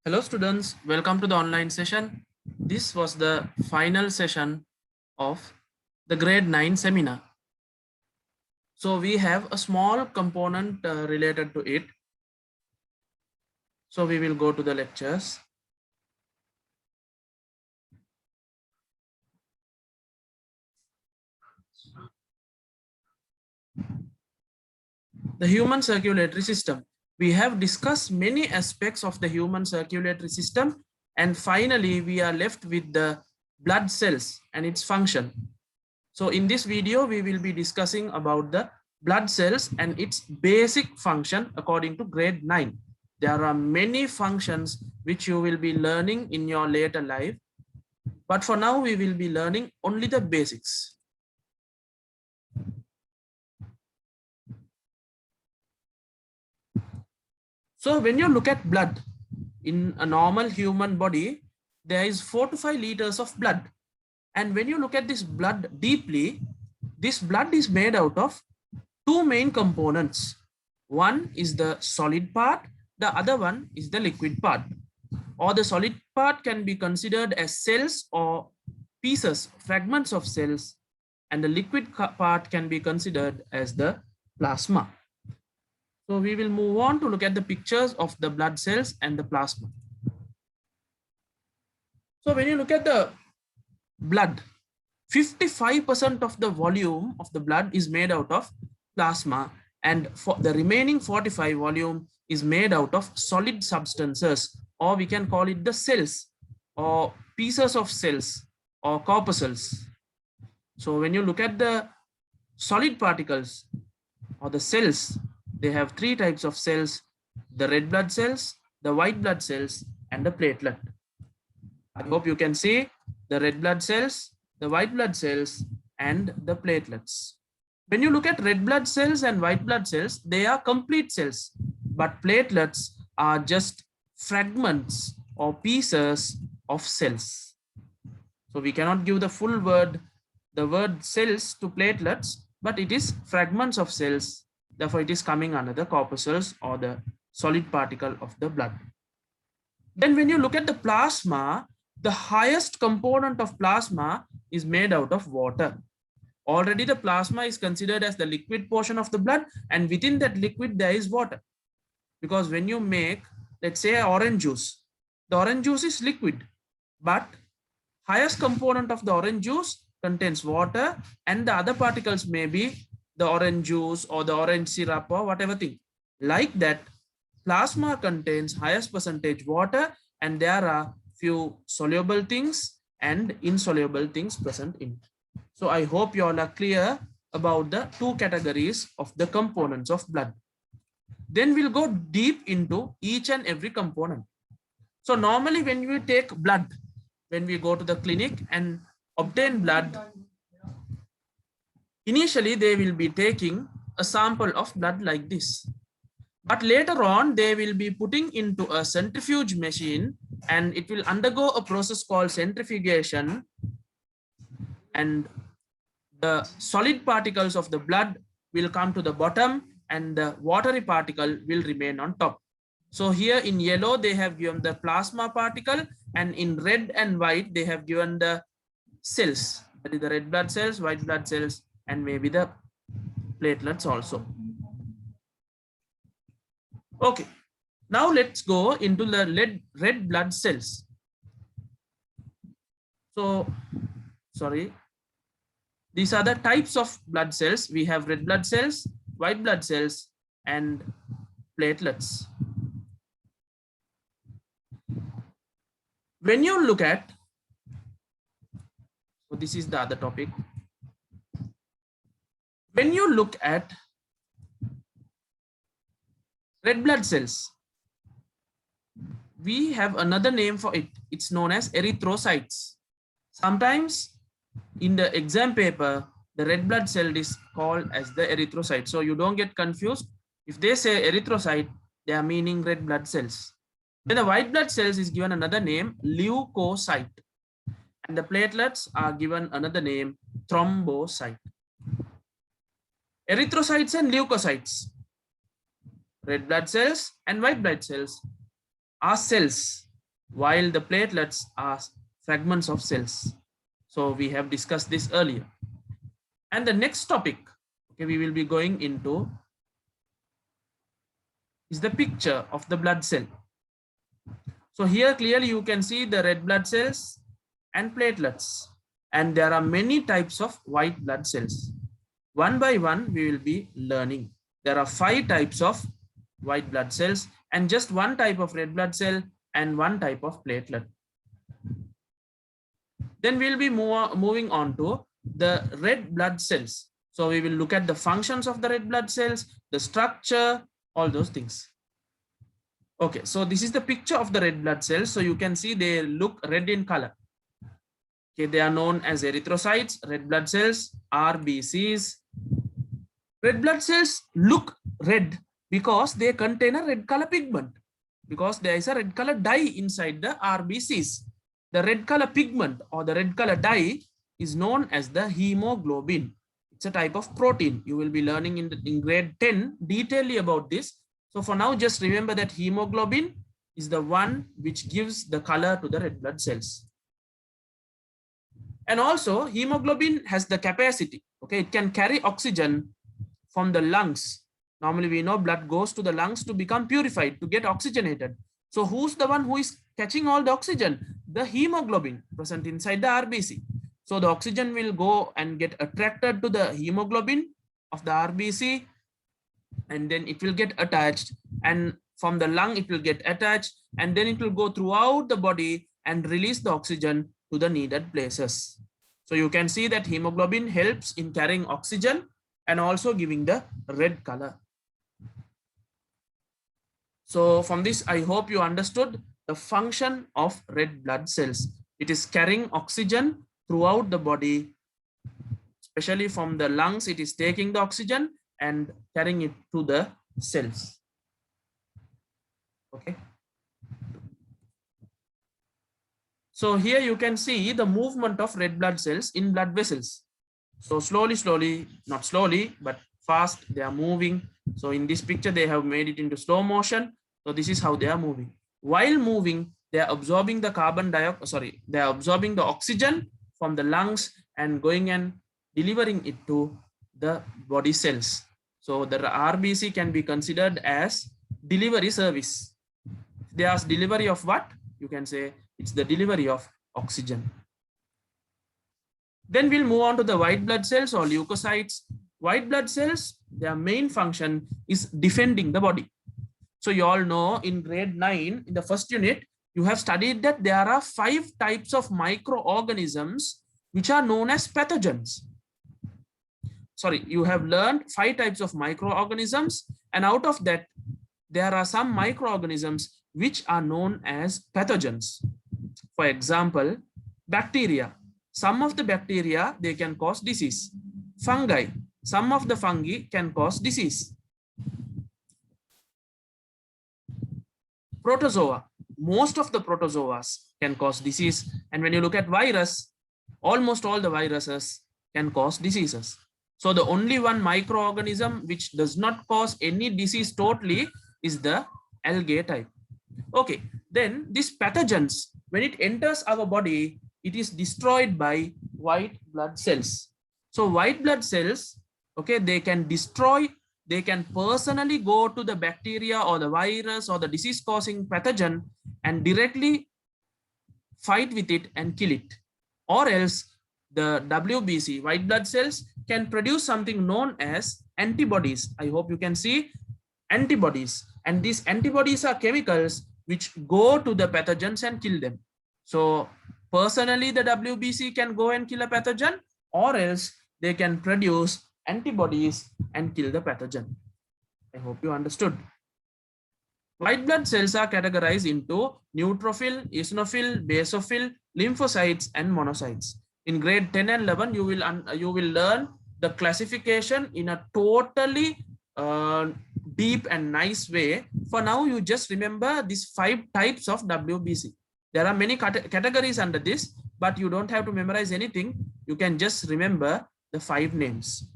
Hello students, welcome to the online session. This was the final session of the grade 9 seminar. So we have a small component related to it. So we will go to the lectures. The human circulatory system. We have discussed many aspects of the human circulatory system, and finally we are left with the blood cells and its function. So in this video, we will be discussing about the blood cells and its basic function according to grade 9. There are many functions which you will be learning in your later life, but for now we will be learning only the basics. So when you look at blood in a normal human body, there is 4 to 5 liters of blood. And when you look at this blood deeply, this blood is made out of two main components. One is the solid part, the other one is the liquid part. Or the solid part can be considered as cells or pieces, fragments of cells, and the liquid part can be considered as the plasma. So we will move on to look at the pictures of the blood cells and the plasma. So when you look at the blood, 55% of the volume of the blood is made out of plasma, and for the remaining 45 volume is made out of solid substances, or we can call it the cells or pieces of cells or corpuscles. So when you look at the solid particles or the cells, they have three types of cells: the red blood cells, the white blood cells, and the platelet. I hope you can see the red blood cells, the white blood cells, and the platelets. When you look at red blood cells and white blood cells, they are complete cells, but platelets are just fragments or pieces of cells. So we cannot give the full word, the word cells to platelets, but it is fragments of cells. Therefore, it is coming under the corpuscles or the solid particle of the blood. Then when you look at the plasma, the highest component of plasma is made out of water. Already the plasma is considered as the liquid portion of the blood, and within that liquid there is water. Because when you make, let's say, orange juice, the orange juice is liquid, but highest component of the orange juice contains water, and the other particles may be the orange juice or the orange syrup or whatever thing. Like that, plasma contains highest percentage water, and there are few soluble things and insoluble things present in it. So I hope you all are clear about the two categories of the components of blood. Then we'll go deep into each and every component. So normally when we take blood, when we go to the clinic and obtain blood, initially they will be taking a sample of blood like this. But later on, they will be putting into a centrifuge machine, and it will undergo a process called centrifugation, and the solid particles of the blood will come to the bottom and the watery particle will remain on top. So here in yellow, they have given the plasma particle, and in red and white, they have given the cells, that is the red blood cells, white blood cells, and maybe the platelets also. Okay, now let's go into the red blood cells. So, sorry, these are the types of blood cells. We have red blood cells, white blood cells, and platelets. When you look at, so this is the other topic. When you look at red blood cells, we have another name for it. It's known as erythrocytes. Sometimes in the exam paper, the red blood cell is called as the erythrocyte. So you don't get confused. If they say erythrocyte, they are meaning red blood cells. Then the white blood cells is given another name, leukocyte. And the platelets are given another name, thrombocyte. Erythrocytes and leukocytes, red blood cells and white blood cells, are cells. while the platelets are fragments of cells. So we have discussed this earlier. And the next topic, okay, we will be going into is the picture of the blood cell. So here clearly you can see the red blood cells and platelets, and there are many types of white blood cells. One by one we will be learning. There are 5 types of white blood cells and just 1 type of red blood cell and 1 type of platelet. Then we'll be moving on to the red blood cells. So we will look at the functions of the red blood cells, the structure, all those things. Okay, so this is the picture of the red blood cells. So you can see they look red in color. Okay, they are known as erythrocytes, red blood cells, RBCs. Red blood cells look red because they contain a red color pigment, because there is a red color dye inside the RBCs. The red color pigment or the red color dye is known as the hemoglobin. It's a type of protein. You will be learning in grade 10 detailedly about this. So for now, just remember that hemoglobin is the one which gives the color to the red blood cells. And also hemoglobin has the capacity, okay, it can carry oxygen from the lungs. Normally we know blood goes to the lungs to become purified, to get oxygenated. So who's the one who is catching all the oxygen? The hemoglobin present inside the RBC. So the oxygen will go and get attracted to the hemoglobin of the RBC, and then it will get attached, and from the lung it will get attached, and then it will go throughout the body and release the oxygen to the needed places. So you can see that hemoglobin helps in carrying oxygen and also giving the red color. So from this, I hope you understood the function of red blood cells. It is carrying oxygen throughout the body, especially from the lungs. It is taking the oxygen and carrying it to the cells. Okay. So here you can see the movement of red blood cells in blood vessels. So slowly, not slowly, but fast, they are moving. So in this picture, they have made it into slow motion. So this is how they are moving. While moving, they are absorbing the they are absorbing the oxygen from the lungs and going and delivering it to the body cells. So the RBC can be considered as delivery service. They ask delivery of what? You can say it's the delivery of oxygen. Then we'll move on to the white blood cells or leukocytes. White blood cells, their main function is defending the body. So you all know in grade 9, in the first unit, you have studied that there are 5 types of microorganisms which are known as pathogens. Sorry, you have learned 5 types of microorganisms, and out of that, there are some microorganisms which are known as pathogens. For example, bacteria. Some of the bacteria, they can cause disease. Fungi. Some of the fungi can cause disease. Protozoa. Most of the protozoas can cause disease. And when you look at virus, almost all the viruses can cause diseases. So the only one microorganism which does not cause any disease totally is the algae type. Okay, then these pathogens, when it enters our body, it is destroyed by white blood cells. So white blood cells, okay, they can destroy, they can personally go to the bacteria or the virus or the disease causing pathogen and directly fight with it and kill it. Or else the WBC, white blood cells, can produce something known as antibodies. I hope you can see antibodies. And these antibodies are chemicals which go to the pathogens and kill them. So personally, the WBC can go and kill a pathogen, or else they can produce antibodies and kill the pathogen. I hope you understood. White blood cells are categorized into neutrophil, eosinophil, basophil, lymphocytes, and monocytes. In grade 10 and 11, you will learn the classification in a totally deep and nice way. For now, you just remember these 5 types of WBC. There are many categories under this, but you don't have to memorize anything. You can just remember the 5 names.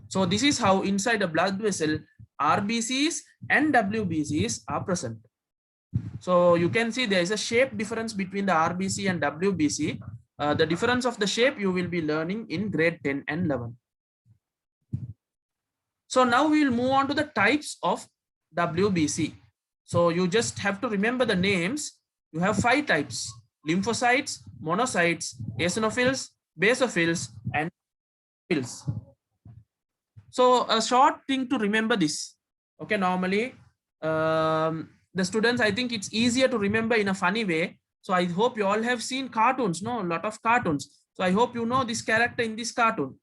So this is how inside a blood vessel, RBCs and WBCs are present. So you can see there is a shape difference between the RBC and WBC. The difference of the shape you will be learning in grade 10 and 11. So now we will move on to the types of WBC. So you just have to remember the names. You have 5 types: lymphocytes, monocytes, eosinophils, basophils, and phils. So a short thing to remember this. Okay, normally the students, I think it's easier to remember in a funny way. So I hope you all have seen cartoons, no, a lot of cartoons. So I hope you know this character in this cartoon.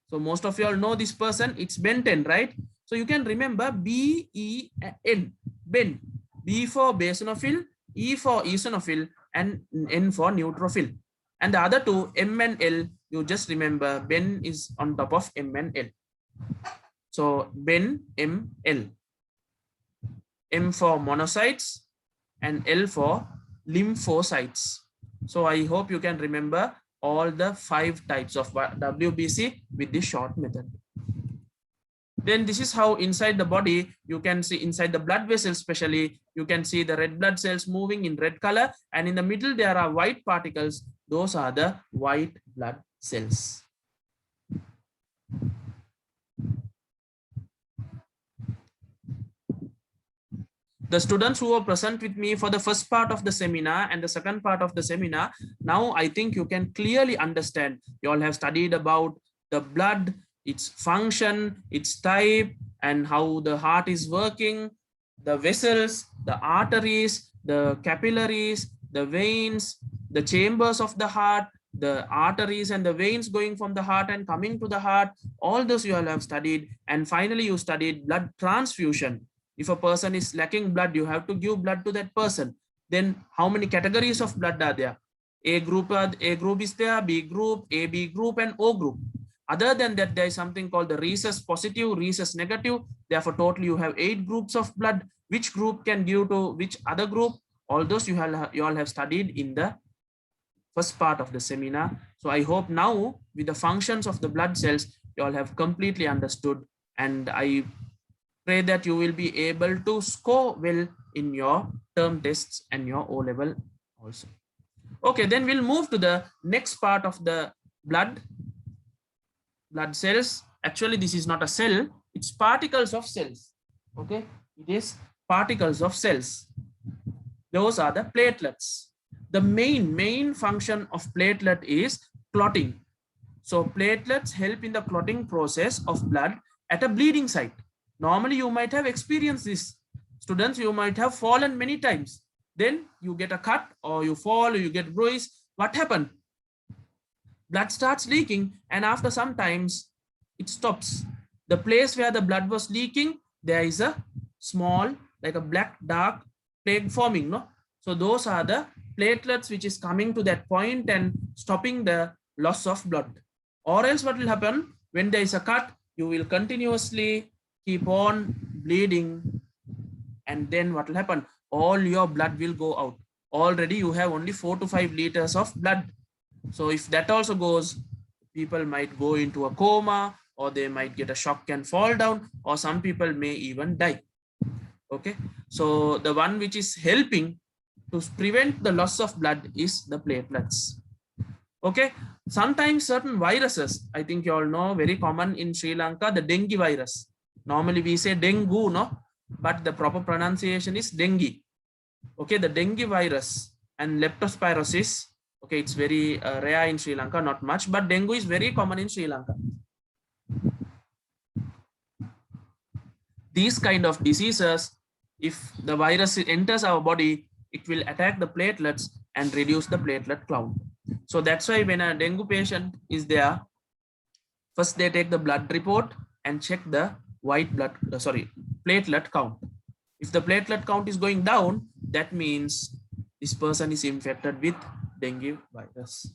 So most of you all know this person, it's Ben 10, right? So you can remember B-E-N, Ben. B for basonophil, E for eosinophil, and N for neutrophil. And the other two, M and L, you just remember Ben is on top of M and L. So Ben, M, L. M for monocytes and L for lymphocytes. So I hope you can remember all the 5 types of WBC with this short method. Then this is how inside the body, you can see inside the blood vessels especially, you can see the red blood cells moving in red color, and in the middle there are white particles. Those are the white blood cells. The students who were present with me for the first part of the seminar and the second part of the seminar, now I think you can clearly understand. You all have studied about the blood, its function, its type, and how the heart is working, the vessels, the arteries, the capillaries, the veins, the chambers of the heart, the arteries and the veins going from the heart and coming to the heart. All those you all have studied. And finally, you studied blood transfusion. If a person is lacking blood, you have to give blood to that person. Then how many categories of blood are there? A group is there, B group, AB group, and O group. Other than that, there is something called the rhesus positive, rhesus negative. Therefore, totally you have 8 groups of blood. Which group can give to which other group? All those you all have studied in the first part of the seminar. So I hope now with the functions of the blood cells, you all have completely understood, and I pray that you will be able to score well in your term tests and your O level also. Okay, then we'll move to the next part of the blood cells. Actually, this is not a cell, it's particles of cells. Okay, it is particles of cells. Those are the platelets. The main function of platelet is clotting. So platelets help in the clotting process of blood at a bleeding site. Normally, you might have experienced this. Students, you might have fallen many times. Then you get a cut or you fall or you get bruised. What happened? Blood starts leaking, and after some times it stops. The place where the blood was leaking, there is a small, like a black dark plaque forming. No? So those are the platelets which is coming to that point and stopping the loss of blood. Or else what will happen? When there is a cut, you will continuously keep on bleeding, and then what will happen? All your blood will go out. Already you have only 4 to 5 liters of blood. So if that also goes, people might go into a coma, or they might get a shock and fall down, or some people may even die. Okay, so the one which is helping to prevent the loss of blood is the platelets. Okay, sometimes certain viruses, I think you all know, very common in Sri Lanka, the dengue virus. Normally we say dengue, no, but the proper pronunciation is dengue. Okay, the dengue virus and leptospirosis. Okay, it's very rare in Sri Lanka, not much, but dengue is very common in Sri Lanka. These kind of diseases, if the virus enters our body, it will attack the platelets and reduce the platelet count. So that's why when a dengue patient is there, first they take the blood report and check the platelet count. If the platelet count is going down, that means this person is infected with dengue virus.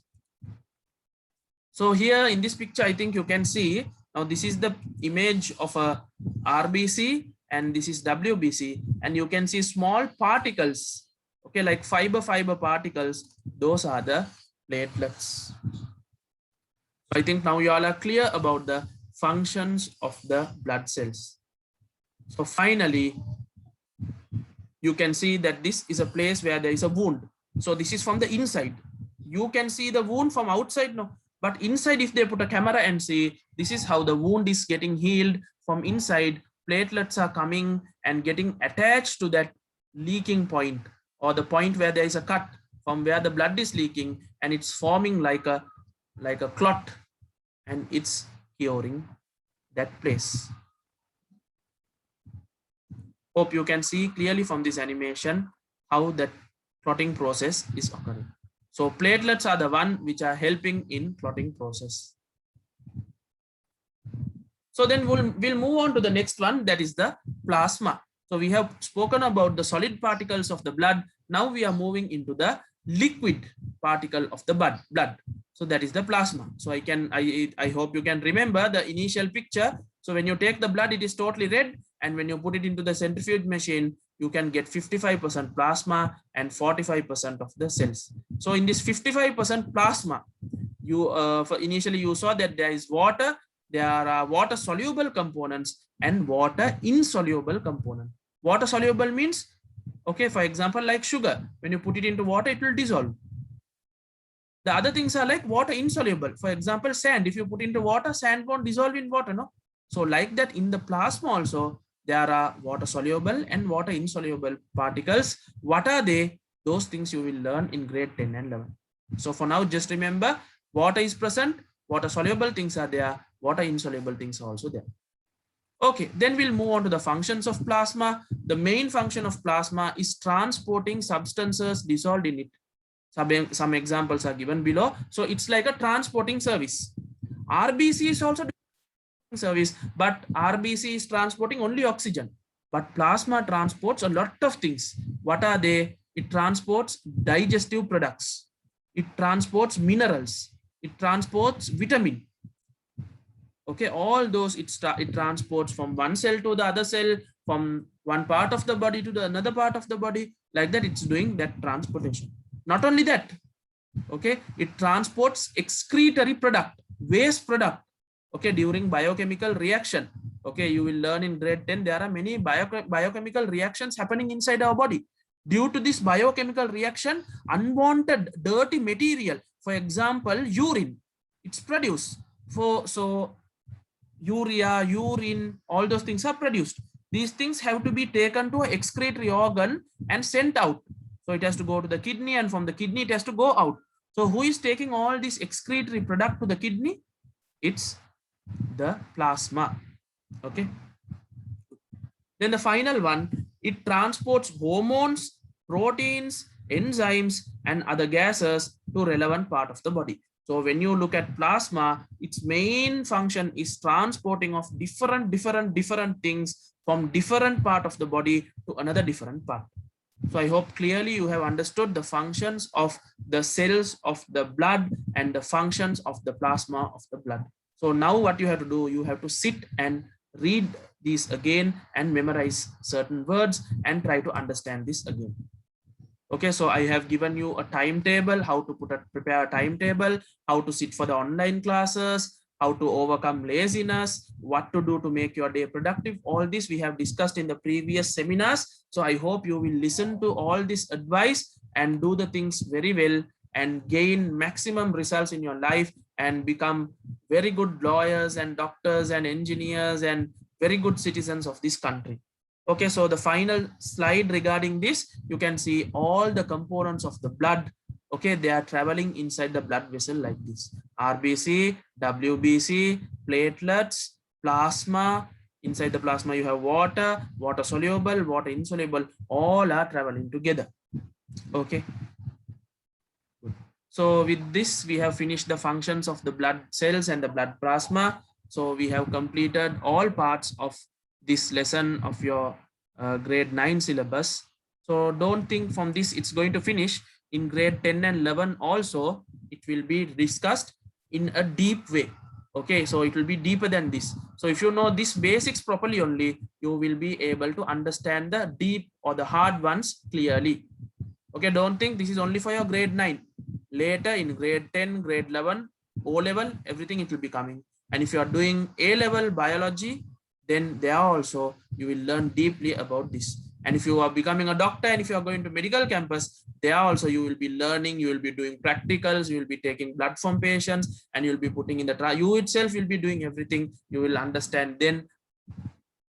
So here in this picture, I think you can see, now this is the image of a RBC and this is WBC, and you can see small particles, okay, like fiber particles. Those are the platelets. So I think now you all are clear about the functions of the blood cells. So finally, you can see that this is a place where there is a wound. So this is from the inside. You can see the wound from outside, no, but inside, if they put a camera and see, this is how the wound is getting healed from inside. Platelets are coming and getting attached to that leaking point, or the point where there is a cut from where the blood is leaking, and it's forming like a clot, and it's curing that place. Hope you can see clearly from this animation how that clotting process is occurring. So platelets are the one which are helping in clotting process. So then we'll move on to the next one, that is the plasma. So we have spoken about the solid particles of the blood. Now we are moving into the liquid particle of the blood. So that is the plasma. So I hope you can remember the initial picture. So when you take the blood, it is totally red, and when you put it into the centrifuge machine, you can get 55% plasma and 45% of the cells. So in this 55% plasma, initially you saw that there is water, there are water soluble components and water insoluble component. Water soluble means, okay, for example, like sugar, when you put it into water, it will dissolve. The other things are like water insoluble. For example, sand, if you put into water, sand won't dissolve in water, no? So like that, in the plasma also, there are water soluble and water insoluble particles. What are they? Those things you will learn in grade 10 and 11. So for now, just remember, water is present, water soluble things are there, water insoluble things are also there. Okay, then we'll move on to the functions of plasma. The main function of plasma is transporting substances dissolved in it. Some examples are given below. So it's like a transporting service. RBC is also service, but RBC is transporting only oxygen, but plasma transports a lot of things. What are they? It transports digestive products, it transports minerals, it transports vitamin. Okay, all those it transports from one cell to the other cell, from one part of the body to the another part of the body. Like that, it's doing that transportation. Not only that, okay, it transports excretory product, waste product. Okay, during biochemical reaction, okay, you will learn in grade 10, there are many biochemical reactions happening inside our body. Due to this biochemical reaction, unwanted dirty material, for example, urine, it's produced. So urea, urine, all those things are produced. These things have to be taken to an excretory organ and sent out. So it has to go to the kidney, and from the kidney it has to go out. So who is taking all this excretory product to the kidney? It's the plasma. Okay, then the final one, it transports hormones, proteins, enzymes and other gases to relevant part of the body. So when you look at plasma, its main function is transporting of different things from different part of the body to another different part. So I hope clearly you have understood the functions of the cells of the blood and the functions of the plasma of the blood. So now what you have to do, you have to sit and read these again and memorize certain words and try to understand this again. Okay, so I have given you a timetable, how to prepare a timetable, how to sit for the online classes, how to overcome laziness, what to do to make your day productive. All this we have discussed in the previous seminars. So I hope you will listen to all this advice and do the things very well and gain maximum results in your life and become very good lawyers and doctors and engineers and very good citizens of this country. Okay, so the final slide regarding this, you can see all the components of the blood. Okay, they are traveling inside the blood vessel like this: RBC, WBC, platelets, plasma. Inside the plasma you have water, water soluble, water insoluble, all are traveling together. Okay, so with this we have finished the functions of the blood cells and the blood plasma. So we have completed all parts of this lesson of your grade 9 syllabus. So don't think from this it's going to finish. In grade 10 and 11 also it will be discussed in a deep way. Okay, so it will be deeper than this. So if you know this basics properly only, you will be able to understand the deep or the hard ones clearly. Okay, don't think this is only for your grade 9. Later in grade 10, grade 11, O level, everything it will be coming. And if you are doing A level biology, then there also you will learn deeply about this. And if you are becoming a doctor and if you are going to medical campus, there also you will be learning, you will be doing practicals, you will be taking blood from patients, and you'll be putting in the trial. You itself will be doing everything. You will understand then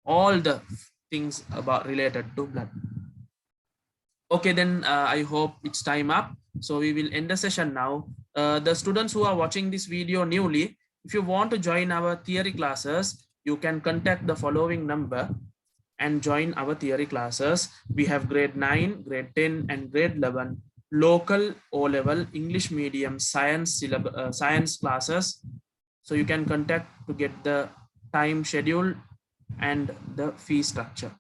all the things about related to blood. Okay, then I hope it's time up. So we will end the session now. The students who are watching this video newly, if you want to join our theory classes, you can contact the following number and join our theory classes. We have grade 9, grade 10, and grade 11, local O-level, English medium, science classes. So you can contact to get the time schedule and the fee structure.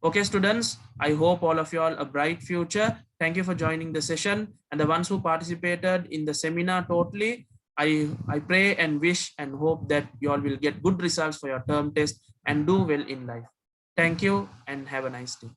Okay, students, I hope all of you all a bright future. Thank you for joining the session, and the ones who participated in the seminar totally. I pray and wish and hope that you all will get good results for your term test and do well in life. Thank you and have a nice day.